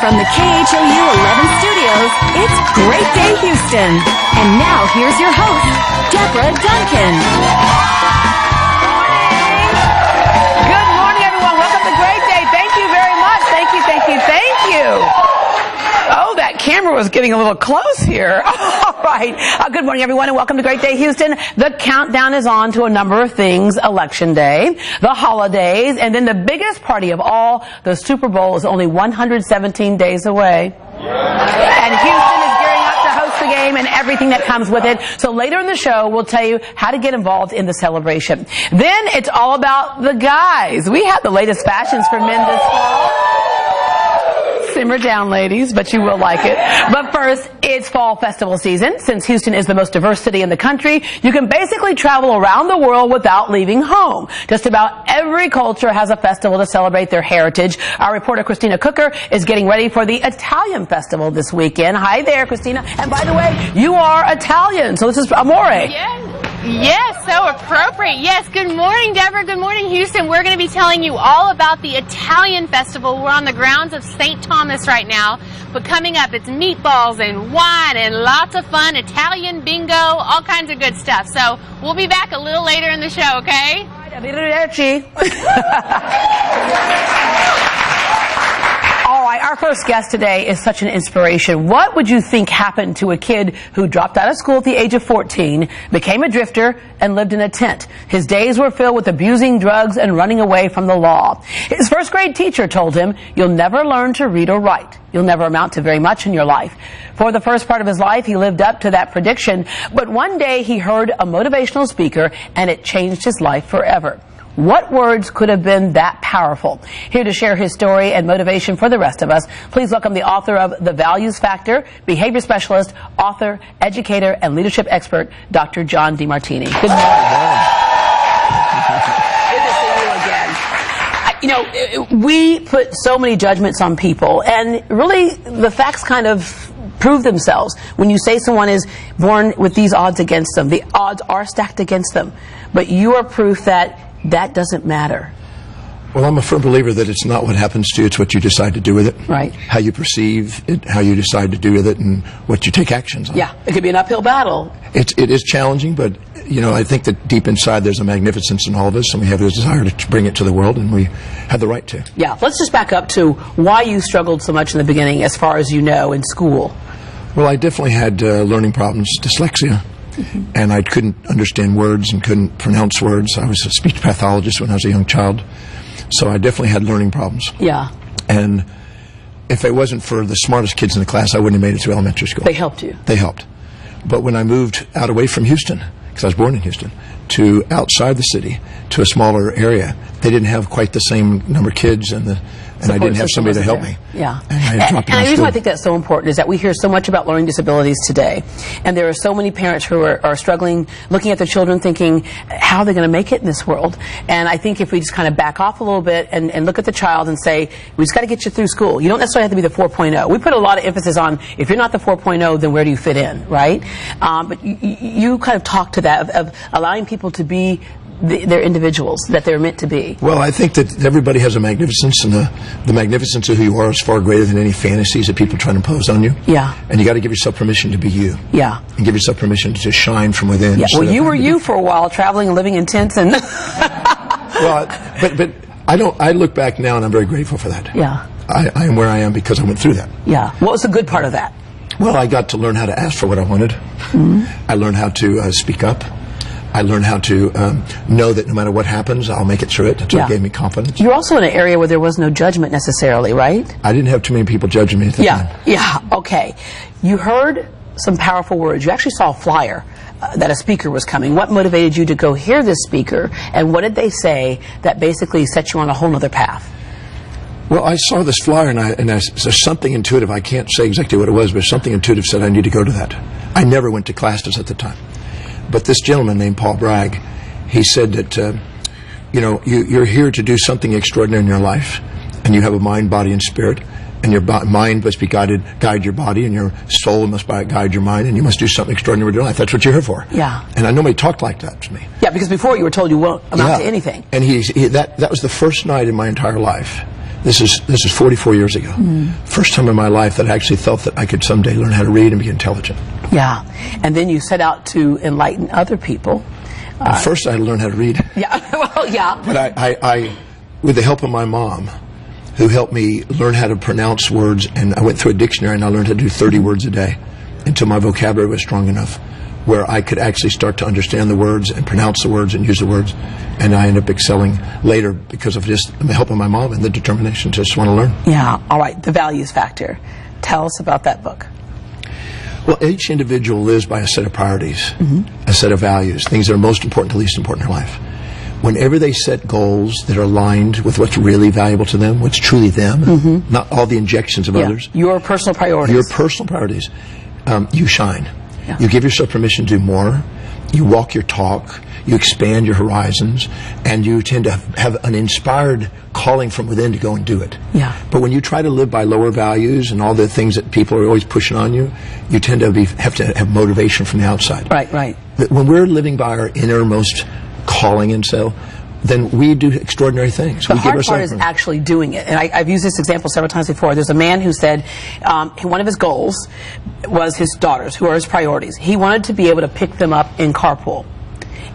From the KHOU 11 studios, it's Great Day Houston. And now here's your host, Deborah Duncan. Good morning, everyone. Welcome to Great Day. Thank you very much. Thank you, thank you, thank you. Oh, that camera was getting a little close here. All right. Good morning, everyone, and welcome to Great Day Houston. The countdown is on to a number of things. Election Day, the holidays, and then the biggest party of all, the Super Bowl, is only 117 days away. And Houston is gearing up to host the game and everything that comes with it. So later in the show, we'll tell you how to get involved in the celebration. Then it's all about the guys. We have the latest fashions for men this fall. Simmer down, ladies, but you will like it. But first, it's fall festival season. Since Houston is the most diverse city in the country, you can basically travel around the world without leaving home. Just about every culture has a festival to celebrate their heritage. Our reporter, Christina Cooker, is getting ready for the Italian festival this weekend. Hi there, Christina. And by the way, you are Italian, so this is Amore. Yes, so appropriate. Yes, good morning, Deborah. Good morning, Houston. We're going to be telling you all about the Italian festival. We're on the grounds of St. Thomas right now. But coming up, it's meatballs and wine and lots of fun, Italian bingo, all kinds of good stuff. So we'll be back a little later in the show, okay? Arrivederci. All right, our first guest today is such an inspiration. What would you think happened to a kid who dropped out of school at the age of 14, became a drifter, and lived in a tent? His days were filled with abusing drugs and running away from the law. His first grade teacher told him, "You'll never learn to read or write. You'll never amount to very much in your life." For the first part of his life, he lived up to that prediction. But one day he heard a motivational speaker, and it changed his life forever. What words could have been that powerful? Here to share his story and motivation for the rest of us, please welcome the author of The Values Factor, behavior specialist, author, educator, and leadership expert, Dr. John Demartini. Good morning. Good to see you again. You know, we put so many judgments on people, and really the facts kind of prove themselves. When you say someone is born with these odds against them, the odds are stacked against them. But you are proof that that doesn't matter. Well, I'm a firm believer that it's not what happens to you, it's what you decide to do with it. Right. How you perceive it, how you decide to do with it, and what you take actions on. Yeah, it could be an uphill battle. It is challenging, but you know, I think that deep inside there's a magnificence in all of us, and we have the desire to bring it to the world, and we have the right to. Yeah, let's just back up to why you struggled so much in the beginning, as far as you know, in school. Well, I definitely had learning problems, dyslexia. Mm-hmm. And I couldn't understand words and couldn't pronounce words. I was a speech pathologist when I was a young child. So I definitely had learning problems. Yeah. And if it wasn't for the smartest kids in the class, I wouldn't have made it through elementary school. They helped you. They helped. But when I moved out away from Houston, because I was born in Houston, to outside the city, to a smaller area, they didn't have quite the same number of kids, and I didn't have somebody to help me. Yeah. And the reason why I think that's so important is that we hear so much about learning disabilities today. And there are so many parents who are struggling, looking at their children thinking, how are they going to make it in this world? And I think if we just kind of back off a little bit and look at the child and say, we just got to get you through school. You don't necessarily have to be the 4.0. We put a lot of emphasis on, if you're not the 4.0, then where do you fit in, right? But you kind of talk to that, of allowing people to be they're individuals that they're meant to be. Well, I think that everybody has a magnificence, and the magnificence of who you are is far greater than any fantasies that people try to impose on you. Yeah. And you got to give yourself permission to be you. Yeah. And give yourself permission to just shine from within. Yeah. Well, you were you for a while, traveling and living in tents and. Well, but I look back now and I'm very grateful for that. Yeah. I am where I am because I went through that. Yeah. What was the good part of that? Well, I got to learn how to ask for what I wanted. Mm-hmm. I learned how to speak up. I learned how to know that no matter what happens, I'll make it through it. That's what gave me confidence. You're also in an area where there was no judgment necessarily, right? I didn't have too many people judging me at the time. Yeah, okay. You heard some powerful words. You actually saw a flyer that a speaker was coming. What motivated you to go hear this speaker, and what did they say that basically set you on a whole other path? Well, I saw this flyer, and there's something intuitive. I can't say exactly what it was, but something intuitive said I need to go to that. I never went to classes at the time. But this gentleman named Paul Bragg, he said that, you know, you're here to do something extraordinary in your life, and you have a mind, body, and spirit, and your mind must be guide your body, and your soul must guide your mind, and you must do something extraordinary with your life. That's what you're here for. Yeah. And I nobody talked like that to me. Yeah, because before you were told you won't amount to anything. And that was the first night in my entire life This is 44 years ago. First time in my life that I actually felt that I could someday learn how to read and be intelligent. Yeah. And then you set out to enlighten other people. First, I had to learn how to read. Yeah. Well, yeah. But I, with the help of my mom, who helped me learn how to pronounce words, and I went through a dictionary and I learned how to do 30 words a day until my vocabulary was strong enough where I could actually start to understand the words and pronounce the words and use the words. And I ended up excelling later because of just the help of my mom and the determination to just want to learn. Yeah. All right. The values factor. Tell us about that book. Well, each individual lives by a set of priorities, a set of values, things that are most important to least important in their life. Whenever they set goals that are aligned with what's really valuable to them, what's truly them, not all the injections of others. Your personal priorities. Your personal priorities. You shine. Yeah. You give yourself permission to do more. You walk your talk. You expand your horizons. And you tend to have an inspired calling from within to go and do it. Yeah. But when you try to live by lower values and all the things that people are always pushing on you, you tend to have to have motivation from the outside. Right, right. When we're living by our innermost calling and so, then we do extraordinary things. The hard part is actually doing it. And I've used this example several times before. There's a man who said one of his goals was his daughters, who are his priorities. He wanted to be able to pick them up in carpool.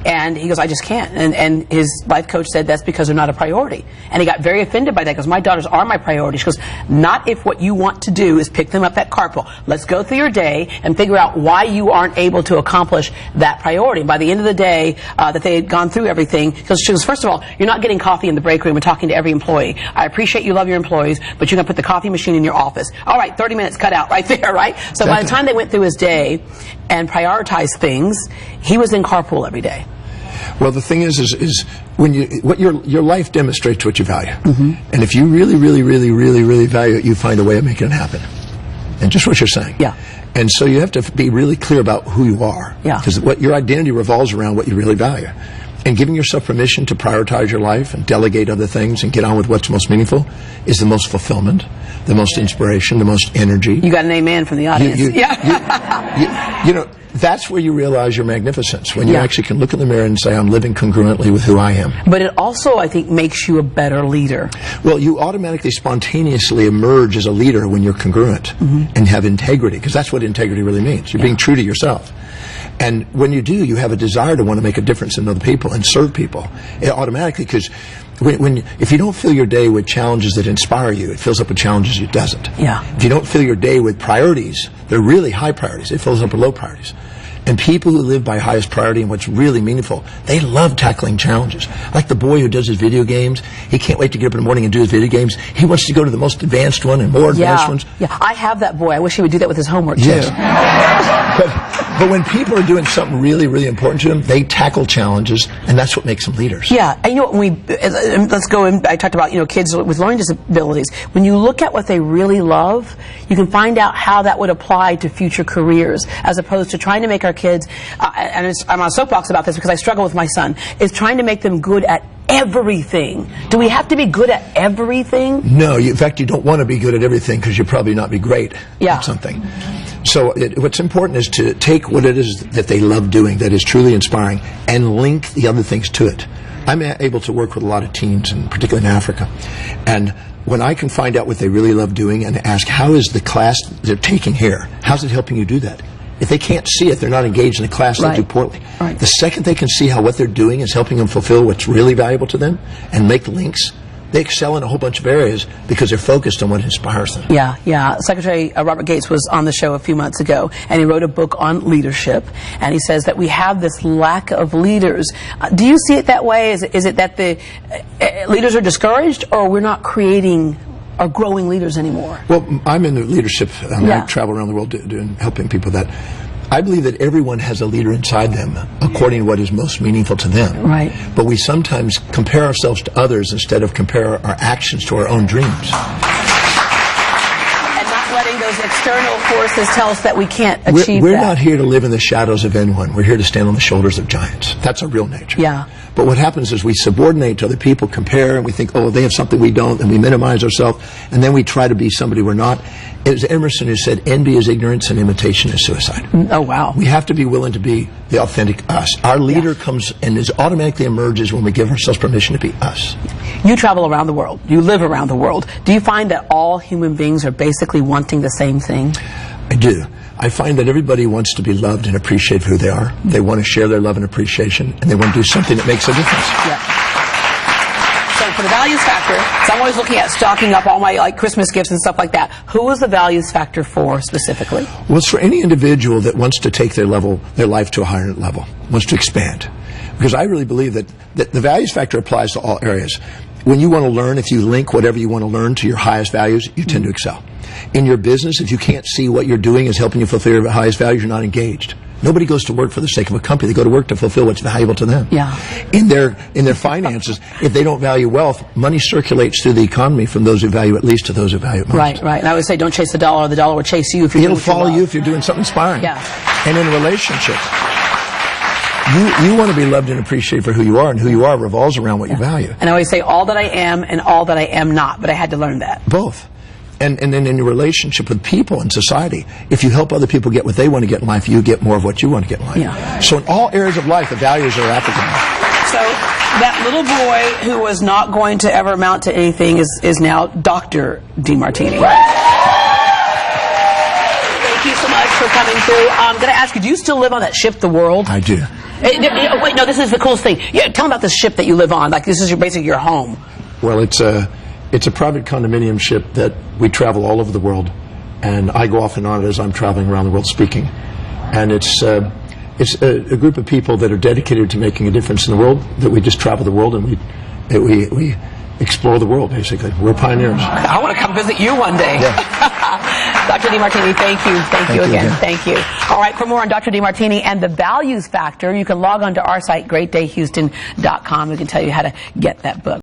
And he goes, I just can't. And his life coach said that's because they're not a priority. And he got very offended by that because my daughters are my priority. She goes, not if what you want to do is pick them up at carpool. Let's go through your day and figure out why you aren't able to accomplish that priority. And by the end of the day that they had gone through everything, she goes, first of all, you're not getting coffee in the break room and talking to every employee. I appreciate you love your employees, but you're going to put the coffee machine in your office. All right, 30 minutes cut out right there, right? So by the time they went through his day and prioritized things, he was in carpool every day. Well, the thing is when what your life demonstrates what you value, and if you really value it, you find a way of making it happen. And just what you're saying. Yeah. And so you have to be really clear about who you are. Yeah. Because what your identity revolves around what you really value. And giving yourself permission to prioritize your life and delegate other things and get on with what's most meaningful is the most fulfillment, the most inspiration, the most energy. You got an amen from the audience. You know, that's where you realize your magnificence, when you actually can look in the mirror and say, I'm living congruently with who I am. But it also, I think, makes you a better leader. Well, you automatically, spontaneously emerge as a leader when you're congruent and have integrity, because that's what integrity really means. You're being true to yourself. And when you do, you have a desire to want to make a difference in other people and serve people. Automatically, because if you don't fill your day with challenges that inspire you, it fills up with challenges it doesn't. Yeah. If you don't fill your day with priorities, they're really high priorities, it fills up with low priorities. And people who live by highest priority and what's really meaningful, they love tackling challenges. Like the boy who does his video games, he can't wait to get up in the morning and do his video games. He wants to go to the most advanced one and more advanced ones. Yeah, I have that boy. I wish he would do that with his homework too. But when people are doing something really important to them, they tackle challenges, and that's what makes them leaders. Yeah, and you know, let's go in, I talked about, kids with learning disabilities. When you look at what they really love, you can find out how that would apply to future careers, as opposed to trying to make our kids, and I'm on a soapbox about this because I struggle with my son, is trying to make them good at everything. Do we have to be good at everything? No, in fact, you don't want to be good at everything because you'll probably not be great at something. So what's important is to take what it is that they love doing that is truly inspiring and link the other things to it. I'm able to work with a lot of teens, and particularly in Africa. And when I can find out what they really love doing and ask, how is the class they're taking here, how's it helping you do that? If they can't see it, they're not engaged in the class, they do poorly. Right. The second they can see how what they're doing is helping them fulfill what's really valuable to them and make links, they excel in a whole bunch of areas because they're focused on what inspires them. Yeah. Secretary Robert Gates was on the show a few months ago, and he wrote a book on leadership, and he says that we have this lack of leaders. Do you see it that way? Is it that the leaders are discouraged, or we're not creating or growing leaders anymore? Well, I'm in the leadership. I travel around the world helping people that. I believe that everyone has a leader inside them according to what is most meaningful to them. Right. But we sometimes compare ourselves to others instead of compare our actions to our own dreams. And not letting those external forces tell us that we can't achieve we're that. We're not here to live in the shadows of anyone. We're here to stand on the shoulders of giants. That's our real nature. Yeah. But what happens is we subordinate to other people, compare, and we think, oh, they have something we don't, and we minimize ourselves, and then we try to be somebody we're not. It was Emerson who said, envy is ignorance and imitation is suicide. Oh, wow. We have to be willing to be the authentic us. Our leader comes and is automatically emerges when we give ourselves permission to be us. You travel around the world. You live around the world. Do you find that all human beings are basically wanting the same thing? I do. I find that everybody wants to be loved and appreciated for who they are. They want to share their love and appreciation, and they want to do something that makes a difference. Yeah. So for the values factor, so I'm always looking at stocking up all my Christmas gifts and stuff like that. Who is the values factor for specifically? Well, it's for any individual that wants to take their life to a higher level, wants to expand. Because I really believe that the values factor applies to all areas. When you want to learn, if you link whatever you want to learn to your highest values, you tend to excel. In your business, if you can't see what you're doing is helping you fulfill your highest values, you're not engaged. Nobody goes to work for the sake of a company. They go to work to fulfill what's valuable to them. Yeah. In their finances, if they don't value wealth, money circulates through the economy from those who value it least to those who value it most. Right. And I would say don't chase the dollar will chase you if you're It'll follow you if you're doing something inspiring. Yeah. And in a relationship, you want to be loved and appreciated for who you are, and who you are revolves around what you value. And I always say all that I am and all that I am not, but I had to learn that. Both. And then in your relationship with people and society, if you help other people get what they want to get in life, you get more of what you want to get in life. Yeah. So in all areas of life, the values are applicable. So that little boy who was not going to ever amount to anything is now Dr. Demartini. Thank you so much for coming through. I'm going to ask you, do you still live on that ship, The World? I do. Wait, no, this is the coolest thing. Yeah, tell me about this ship that you live on. Like, this is basically your home. Well, it's a private condominium ship that we travel all over the world, and I go off and on it as I'm traveling around the world speaking. And it's a group of people that are dedicated to making a difference in the world, that we just travel the world and we explore the world, basically. We're pioneers. I want to come visit you one day. Yeah. Dr. Demartini, thank you. Thank you again. Thank you. All right, for more on Dr. Demartini and the values factor, you can log on to our site, greatdayhouston.com. We can tell you how to get that book.